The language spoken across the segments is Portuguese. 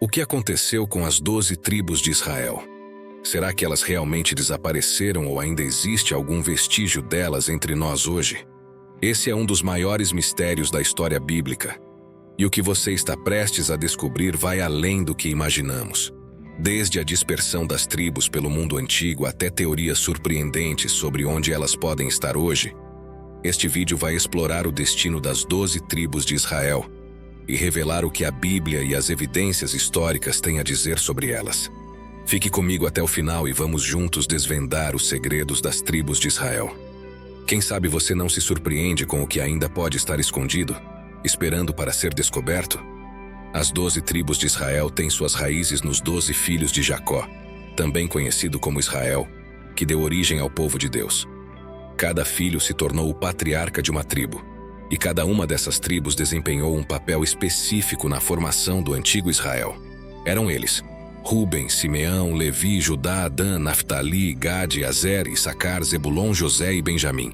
O que aconteceu com as 12 tribos de Israel? Será que elas realmente desapareceram ou ainda existe algum vestígio delas entre nós hoje? Esse é um dos maiores mistérios da história bíblica. E o que você está prestes a descobrir vai além do que imaginamos. Desde a dispersão das tribos pelo mundo antigo até teorias surpreendentes sobre onde elas podem estar hoje, este vídeo vai explorar o destino das 12 tribos de Israel e revelar o que a Bíblia e as evidências históricas têm a dizer sobre elas. Fique comigo até o final e vamos juntos desvendar os segredos das tribos de Israel. Quem sabe você não se surpreende com o que ainda pode estar escondido, esperando para ser descoberto? As 12 tribos de Israel têm suas raízes nos 12 filhos de Jacó, também conhecido como Israel, que deu origem ao povo de Deus. Cada filho se tornou o patriarca de uma tribo, e cada uma dessas tribos desempenhou um papel específico na formação do antigo Israel. Eram eles: Ruben, Simeão, Levi, Judá, Dan, Naftali, Gade, Azer, Issacar, Zebulon, José e Benjamim.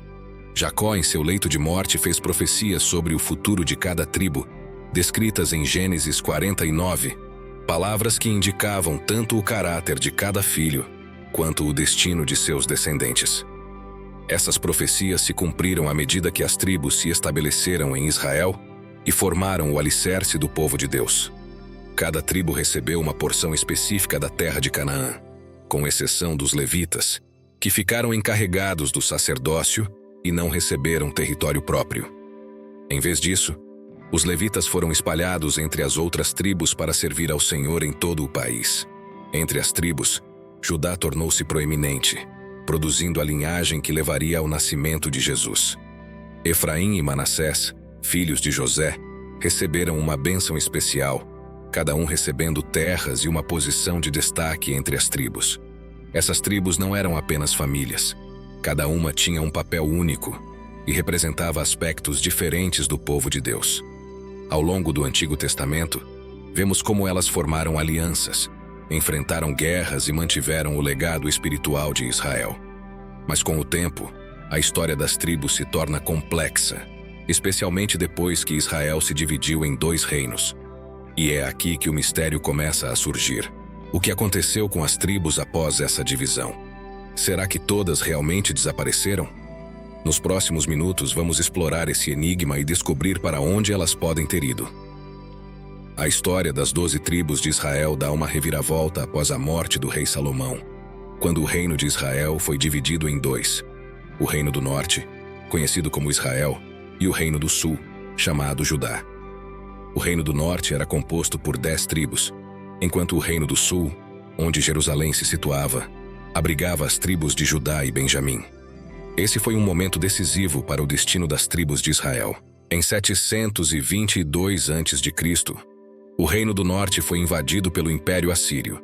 Jacó, em seu leito de morte, fez profecias sobre o futuro de cada tribo, descritas em Gênesis 49, palavras que indicavam tanto o caráter de cada filho, quanto o destino de seus descendentes. Essas profecias se cumpriram à medida que as tribos se estabeleceram em Israel e formaram o alicerce do povo de Deus. Cada tribo recebeu uma porção específica da terra de Canaã, com exceção dos levitas, que ficaram encarregados do sacerdócio e não receberam território próprio. Em vez disso, os levitas foram espalhados entre as outras tribos para servir ao Senhor em todo o país. Entre as tribos, Judá tornou-se proeminente, produzindo a linhagem que levaria ao nascimento de Jesus. Efraim e Manassés, filhos de José, receberam uma bênção especial, cada um recebendo terras e uma posição de destaque entre as tribos. Essas tribos não eram apenas famílias. Cada uma tinha um papel único e representava aspectos diferentes do povo de Deus. Ao longo do Antigo Testamento, vemos como elas formaram alianças, enfrentaram guerras e mantiveram o legado espiritual de Israel. Mas com o tempo, a história das tribos se torna complexa, especialmente depois que Israel se dividiu em 2 reinos. E é aqui que o mistério começa a surgir. O que aconteceu com as tribos após essa divisão? Será que todas realmente desapareceram? Nos próximos minutos vamos explorar esse enigma e descobrir para onde elas podem ter ido. A história das 12 tribos de Israel dá uma reviravolta após a morte do rei Salomão, quando o reino de Israel foi dividido em 2. O reino do norte, conhecido como Israel, e o reino do sul, chamado Judá. O reino do norte era composto por 10 tribos, enquanto o reino do sul, onde Jerusalém se situava, abrigava as tribos de Judá e Benjamim. Esse foi um momento decisivo para o destino das tribos de Israel. Em 722 a.C., o reino do norte foi invadido pelo Império Assírio,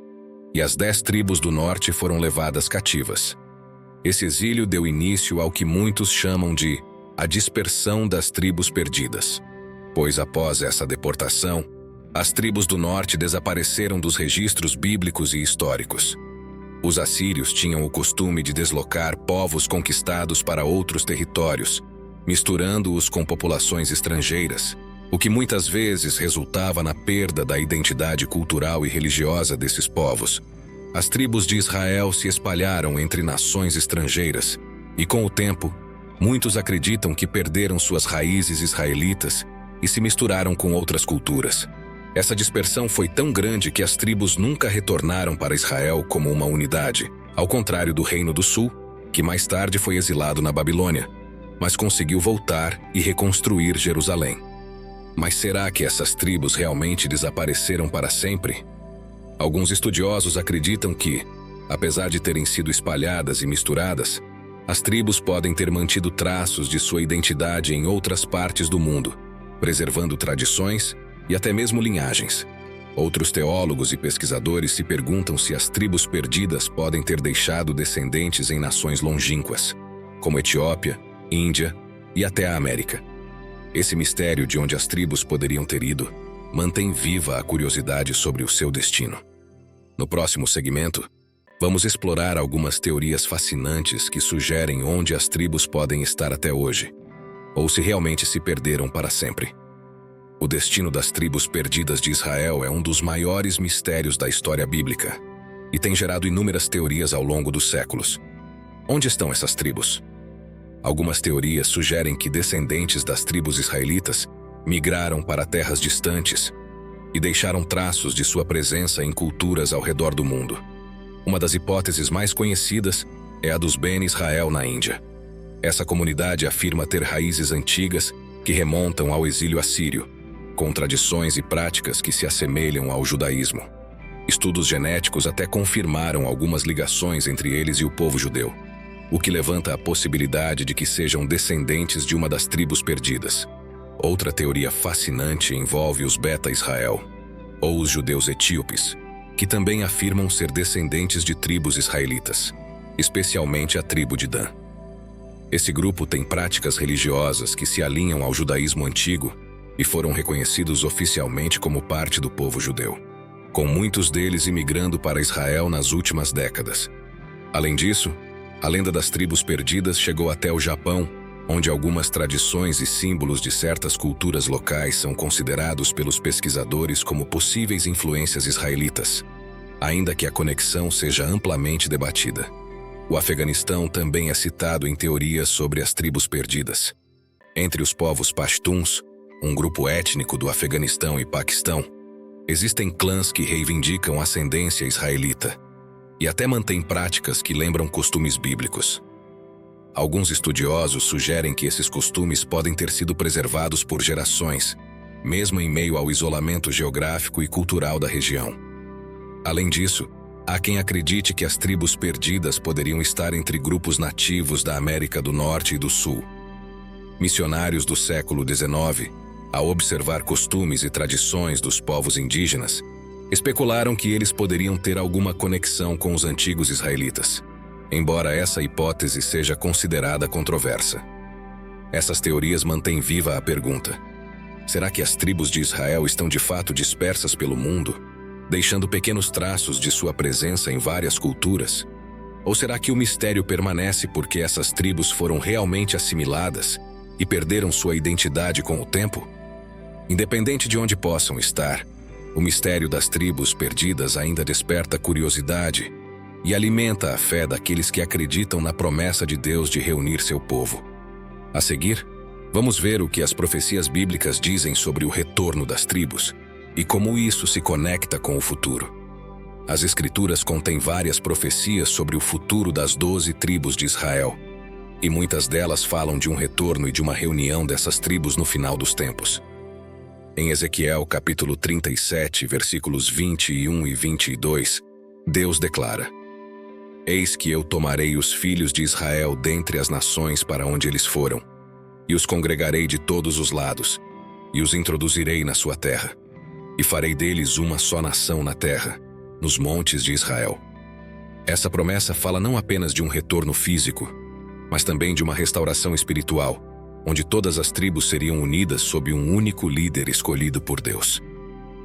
e as 10 tribos do norte foram levadas cativas. Esse exílio deu início ao que muitos chamam de a dispersão das tribos perdidas, pois após essa deportação, as tribos do norte desapareceram dos registros bíblicos e históricos. Os assírios tinham o costume de deslocar povos conquistados para outros territórios, misturando-os com populações estrangeiras, o que muitas vezes resultava na perda da identidade cultural e religiosa desses povos. As tribos de Israel se espalharam entre nações estrangeiras, e com o tempo, muitos acreditam que perderam suas raízes israelitas e se misturaram com outras culturas. Essa dispersão foi tão grande que as tribos nunca retornaram para Israel como uma unidade, ao contrário do Reino do Sul, que mais tarde foi exilado na Babilônia, mas conseguiu voltar e reconstruir Jerusalém. Mas será que essas tribos realmente desapareceram para sempre? Alguns estudiosos acreditam que, apesar de terem sido espalhadas e misturadas, as tribos podem ter mantido traços de sua identidade em outras partes do mundo, preservando tradições e até mesmo linhagens. Outros teólogos e pesquisadores se perguntam se as tribos perdidas podem ter deixado descendentes em nações longínquas, como Etiópia, Índia e até a América. Esse mistério de onde as tribos poderiam ter ido mantém viva a curiosidade sobre o seu destino. No próximo segmento, vamos explorar algumas teorias fascinantes que sugerem onde as tribos podem estar até hoje, ou se realmente se perderam para sempre. O destino das tribos perdidas de Israel é um dos maiores mistérios da história bíblica e tem gerado inúmeras teorias ao longo dos séculos. Onde estão essas tribos? Algumas teorias sugerem que descendentes das tribos israelitas migraram para terras distantes e deixaram traços de sua presença em culturas ao redor do mundo. Uma das hipóteses mais conhecidas é a dos Ben Israel na Índia. Essa comunidade afirma ter raízes antigas que remontam ao exílio assírio, com tradições e práticas que se assemelham ao judaísmo. Estudos genéticos até confirmaram algumas ligações entre eles e o povo judeu, o que levanta a possibilidade de que sejam descendentes de uma das tribos perdidas. Outra teoria fascinante envolve os Beta Israel, ou os judeus etíopes, que também afirmam ser descendentes de tribos israelitas, especialmente a tribo de Dan. Esse grupo tem práticas religiosas que se alinham ao judaísmo antigo e foram reconhecidos oficialmente como parte do povo judeu, com muitos deles imigrando para Israel nas últimas décadas. Além disso, a lenda das tribos perdidas chegou até o Japão, onde algumas tradições e símbolos de certas culturas locais são considerados pelos pesquisadores como possíveis influências israelitas, ainda que a conexão seja amplamente debatida. O Afeganistão também é citado em teorias sobre as tribos perdidas. Entre os povos pashtuns, um grupo étnico do Afeganistão e Paquistão, existem clãs que reivindicam ascendência israelita e até mantêm práticas que lembram costumes bíblicos. Alguns estudiosos sugerem que esses costumes podem ter sido preservados por gerações, mesmo em meio ao isolamento geográfico e cultural da região. Além disso, há quem acredite que as tribos perdidas poderiam estar entre grupos nativos da América do Norte e do Sul. Missionários do século XIX, ao observar costumes e tradições dos povos indígenas, especularam que eles poderiam ter alguma conexão com os antigos israelitas, embora essa hipótese seja considerada controversa. Essas teorias mantêm viva a pergunta: será que as tribos de Israel estão de fato dispersas pelo mundo, deixando pequenos traços de sua presença em várias culturas? Ou será que o mistério permanece porque essas tribos foram realmente assimiladas e perderam sua identidade com o tempo? Independente de onde possam estar, o mistério das tribos perdidas ainda desperta curiosidade e alimenta a fé daqueles que acreditam na promessa de Deus de reunir seu povo. A seguir, vamos ver o que as profecias bíblicas dizem sobre o retorno das tribos e como isso se conecta com o futuro. As Escrituras contêm várias profecias sobre o futuro das 12 tribos de Israel, e muitas delas falam de um retorno e de uma reunião dessas tribos no final dos tempos. Em Ezequiel capítulo 37, versículos 21 e 22, Deus declara: Eis que eu tomarei os filhos de Israel dentre as nações para onde eles foram, e os congregarei de todos os lados, e os introduzirei na sua terra, e farei deles uma só nação na terra, nos montes de Israel. Essa promessa fala não apenas de um retorno físico, mas também de uma restauração espiritual, onde todas as tribos seriam unidas sob um único líder escolhido por Deus.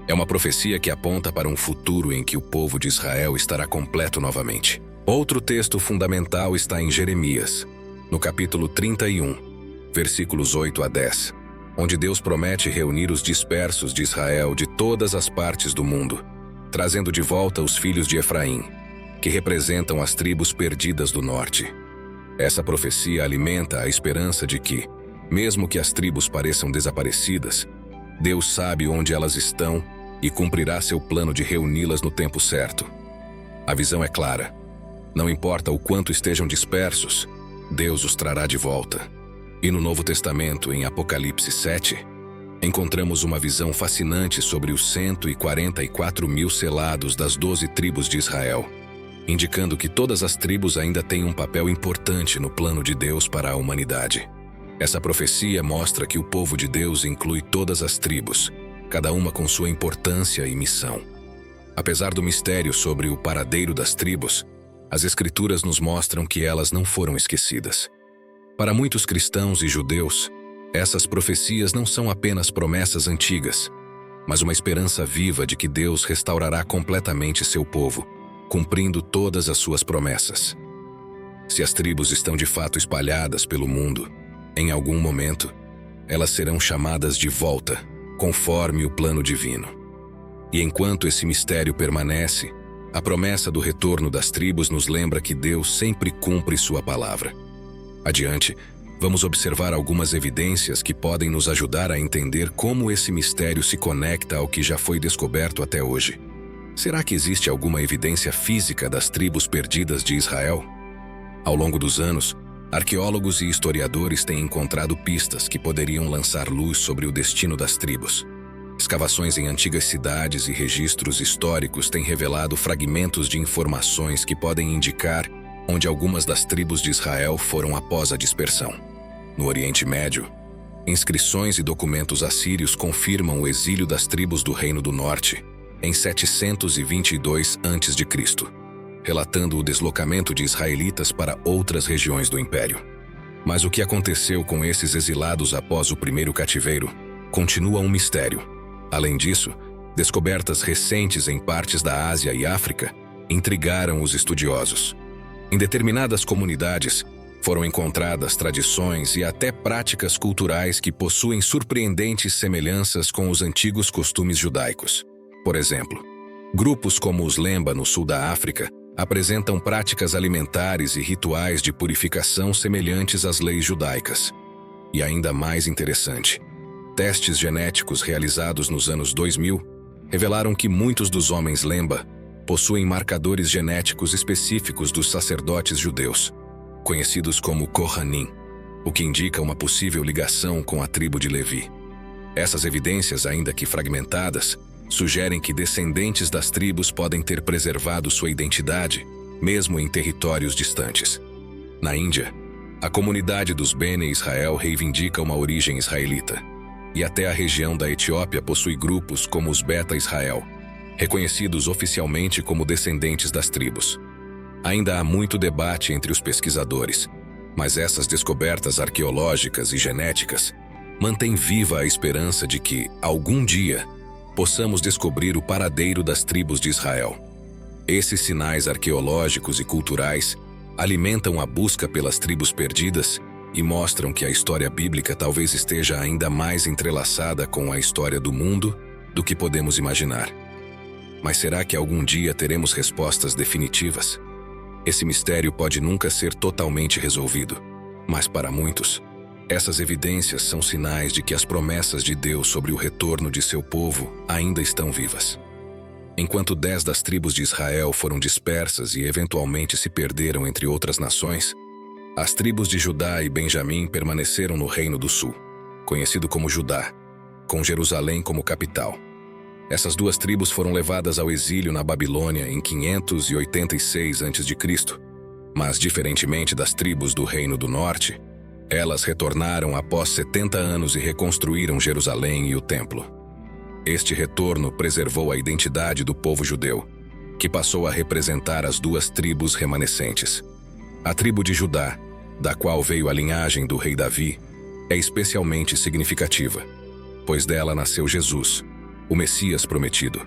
É uma profecia que aponta para um futuro em que o povo de Israel estará completo novamente. Outro texto fundamental está em Jeremias, no capítulo 31, versículos 8 a 10, onde Deus promete reunir os dispersos de Israel de todas as partes do mundo, trazendo de volta os filhos de Efraim, que representam as tribos perdidas do norte. Essa profecia alimenta a esperança de que, mesmo que as tribos pareçam desaparecidas, Deus sabe onde elas estão e cumprirá seu plano de reuni-las no tempo certo. A visão é clara. Não importa o quanto estejam dispersos, Deus os trará de volta. E no Novo Testamento, em Apocalipse 7, encontramos uma visão fascinante sobre os 144.000 selados das 12 tribos de Israel, indicando que todas as tribos ainda têm um papel importante no plano de Deus para a humanidade. Essa profecia mostra que o povo de Deus inclui todas as tribos, cada uma com sua importância e missão. Apesar do mistério sobre o paradeiro das tribos, as Escrituras nos mostram que elas não foram esquecidas. Para muitos cristãos e judeus, essas profecias não são apenas promessas antigas, mas uma esperança viva de que Deus restaurará completamente seu povo, cumprindo todas as suas promessas. Se as tribos estão de fato espalhadas pelo mundo, em algum momento, elas serão chamadas de volta, conforme o plano divino. E enquanto esse mistério permanece, a promessa do retorno das tribos nos lembra que Deus sempre cumpre sua palavra. Adiante, vamos observar algumas evidências que podem nos ajudar a entender como esse mistério se conecta ao que já foi descoberto até hoje. Será que existe alguma evidência física das tribos perdidas de Israel? Ao longo dos anos, arqueólogos e historiadores têm encontrado pistas que poderiam lançar luz sobre o destino das tribos. Escavações em antigas cidades e registros históricos têm revelado fragmentos de informações que podem indicar onde algumas das tribos de Israel foram após a dispersão. No Oriente Médio, inscrições e documentos assírios confirmam o exílio das tribos do Reino do Norte em 722 a.C., relatando o deslocamento de israelitas para outras regiões do Império. Mas o que aconteceu com esses exilados após o primeiro cativeiro continua um mistério. Além disso, descobertas recentes em partes da Ásia e África intrigaram os estudiosos. Em determinadas comunidades, foram encontradas tradições e até práticas culturais que possuem surpreendentes semelhanças com os antigos costumes judaicos. Por exemplo, grupos como os Lemba, no sul da África, apresentam práticas alimentares e rituais de purificação semelhantes às leis judaicas. E ainda mais interessante, testes genéticos realizados nos anos 2000 revelaram que muitos dos homens Lemba possuem marcadores genéticos específicos dos sacerdotes judeus, conhecidos como Kohanim, o que indica uma possível ligação com a tribo de Levi. Essas evidências, ainda que fragmentadas, sugerem que descendentes das tribos podem ter preservado sua identidade, mesmo em territórios distantes. Na Índia, a comunidade dos Bene Israel reivindica uma origem israelita, e até a região da Etiópia possui grupos como os Beta Israel, reconhecidos oficialmente como descendentes das tribos. Ainda há muito debate entre os pesquisadores, mas essas descobertas arqueológicas e genéticas mantêm viva a esperança de que, algum dia, possamos descobrir o paradeiro das tribos de Israel. Esses sinais arqueológicos e culturais alimentam a busca pelas tribos perdidas e mostram que a história bíblica talvez esteja ainda mais entrelaçada com a história do mundo do que podemos imaginar. Mas será que algum dia teremos respostas definitivas? Esse mistério pode nunca ser totalmente resolvido, mas para muitos, essas evidências são sinais de que as promessas de Deus sobre o retorno de seu povo ainda estão vivas. Enquanto 10 das tribos de Israel foram dispersas e eventualmente se perderam entre outras nações, as tribos de Judá e Benjamim permaneceram no Reino do Sul, conhecido como Judá, com Jerusalém como capital. Essas duas tribos foram levadas ao exílio na Babilônia em 586 a.C., mas, diferentemente das tribos do Reino do Norte, elas retornaram após 70 anos e reconstruíram Jerusalém e o Templo. Este retorno preservou a identidade do povo judeu, que passou a representar as duas tribos remanescentes. A tribo de Judá, da qual veio a linhagem do rei Davi, é especialmente significativa, pois dela nasceu Jesus, o Messias prometido.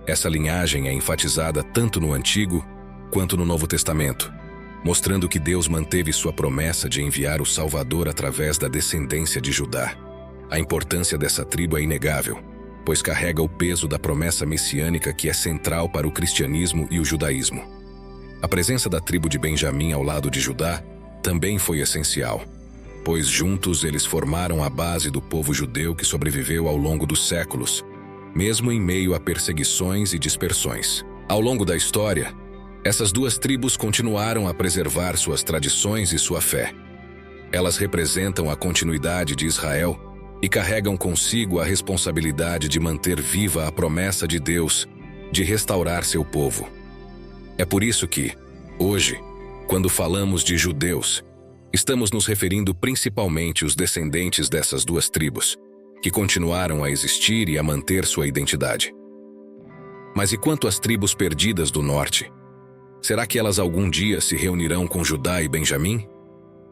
Essa linhagem é enfatizada tanto no Antigo quanto no Novo Testamento, mostrando que Deus manteve sua promessa de enviar o Salvador através da descendência de Judá. A importância dessa tribo é inegável, pois carrega o peso da promessa messiânica que é central para o cristianismo e o judaísmo. A presença da tribo de Benjamim ao lado de Judá também foi essencial, pois juntos eles formaram a base do povo judeu que sobreviveu ao longo dos séculos, mesmo em meio a perseguições e dispersões. Ao longo da história, essas duas tribos continuaram a preservar suas tradições e sua fé. Elas representam a continuidade de Israel e carregam consigo a responsabilidade de manter viva a promessa de Deus de restaurar seu povo. É por isso que, hoje, quando falamos de judeus, estamos nos referindo principalmente aos descendentes dessas duas tribos, que continuaram a existir e a manter sua identidade. Mas e quanto às tribos perdidas do norte? Será que elas algum dia se reunirão com Judá e Benjamim?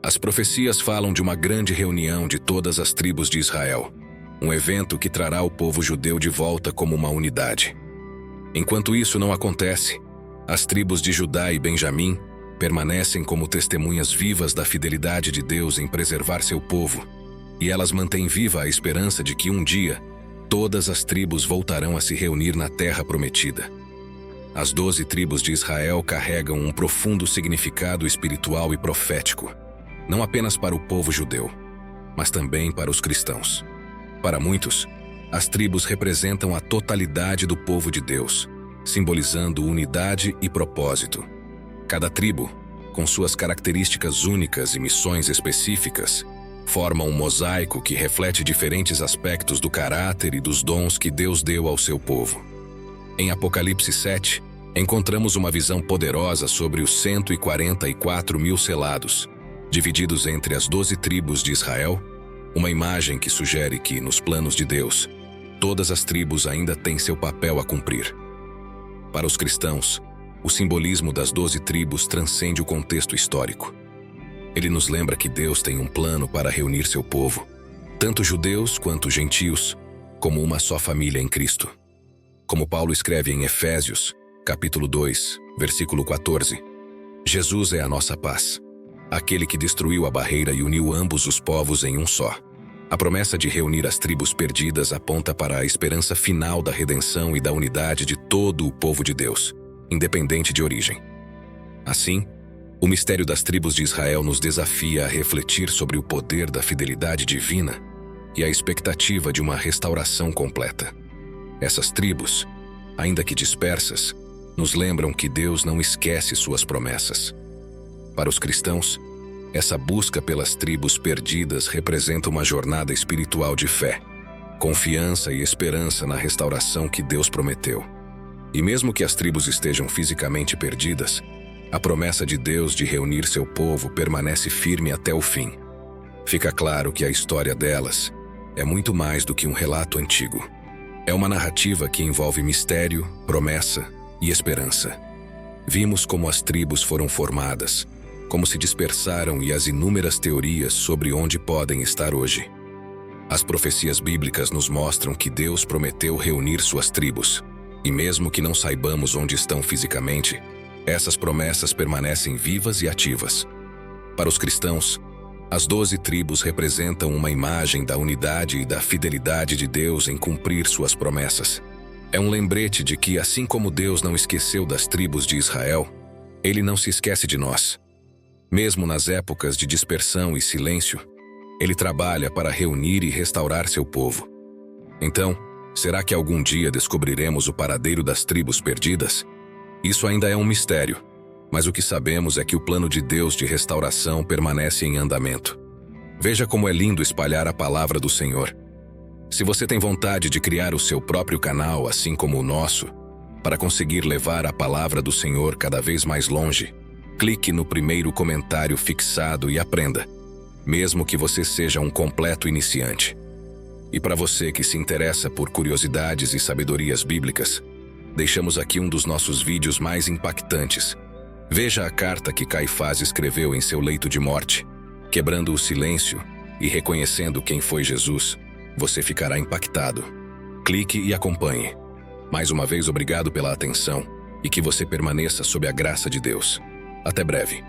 As profecias falam de uma grande reunião de todas as tribos de Israel, um evento que trará o povo judeu de volta como uma unidade. Enquanto isso não acontece, as tribos de Judá e Benjamim permanecem como testemunhas vivas da fidelidade de Deus em preservar seu povo, e elas mantêm viva a esperança de que um dia todas as tribos voltarão a se reunir na terra prometida. As 12 tribos de Israel carregam um profundo significado espiritual e profético, não apenas para o povo judeu, mas também para os cristãos. Para muitos, as tribos representam a totalidade do povo de Deus, simbolizando unidade e propósito. Cada tribo, com suas características únicas e missões específicas, forma um mosaico que reflete diferentes aspectos do caráter e dos dons que Deus deu ao seu povo. Em Apocalipse 7, encontramos uma visão poderosa sobre os 144 mil selados, divididos entre as 12 tribos de Israel, uma imagem que sugere que, nos planos de Deus, todas as tribos ainda têm seu papel a cumprir. Para os cristãos, o simbolismo das 12 tribos transcende o contexto histórico. Ele nos lembra que Deus tem um plano para reunir seu povo, tanto judeus quanto gentios, como uma só família em Cristo. Como Paulo escreve em Efésios, capítulo 2, versículo 14, Jesus é a nossa paz, aquele que destruiu a barreira e uniu ambos os povos em um só. A promessa de reunir as tribos perdidas aponta para a esperança final da redenção e da unidade de todo o povo de Deus, independente de origem. Assim, o mistério das tribos de Israel nos desafia a refletir sobre o poder da fidelidade divina e a expectativa de uma restauração completa. Essas tribos, ainda que dispersas, nos lembram que Deus não esquece suas promessas. Para os cristãos, essa busca pelas tribos perdidas representa uma jornada espiritual de fé, confiança e esperança na restauração que Deus prometeu. E mesmo que as tribos estejam fisicamente perdidas, a promessa de Deus de reunir seu povo permanece firme até o fim. Fica claro que a história delas é muito mais do que um relato antigo. É uma narrativa que envolve mistério, promessa e esperança. Vimos como as tribos foram formadas, como se dispersaram e as inúmeras teorias sobre onde podem estar hoje. As profecias bíblicas nos mostram que Deus prometeu reunir suas tribos, e mesmo que não saibamos onde estão fisicamente, essas promessas permanecem vivas e ativas. Para os cristãos, as 12 tribos representam uma imagem da unidade e da fidelidade de Deus em cumprir suas promessas. É um lembrete de que, assim como Deus não esqueceu das tribos de Israel, Ele não se esquece de nós. Mesmo nas épocas de dispersão e silêncio, Ele trabalha para reunir e restaurar seu povo. Então, será que algum dia descobriremos o paradeiro das tribos perdidas? Isso ainda é um mistério, mas o que sabemos é que o plano de Deus de restauração permanece em andamento. Veja como é lindo espalhar a palavra do Senhor. Se você tem vontade de criar o seu próprio canal, assim como o nosso, para conseguir levar a palavra do Senhor cada vez mais longe, clique no primeiro comentário fixado e aprenda, mesmo que você seja um completo iniciante. E para você que se interessa por curiosidades e sabedorias bíblicas, deixamos aqui um dos nossos vídeos mais impactantes. Veja a carta que Caifás escreveu em seu leito de morte. Quebrando o silêncio e reconhecendo quem foi Jesus, você ficará impactado. Clique e acompanhe. Mais uma vez, obrigado pela atenção e que você permaneça sob a graça de Deus. Até breve.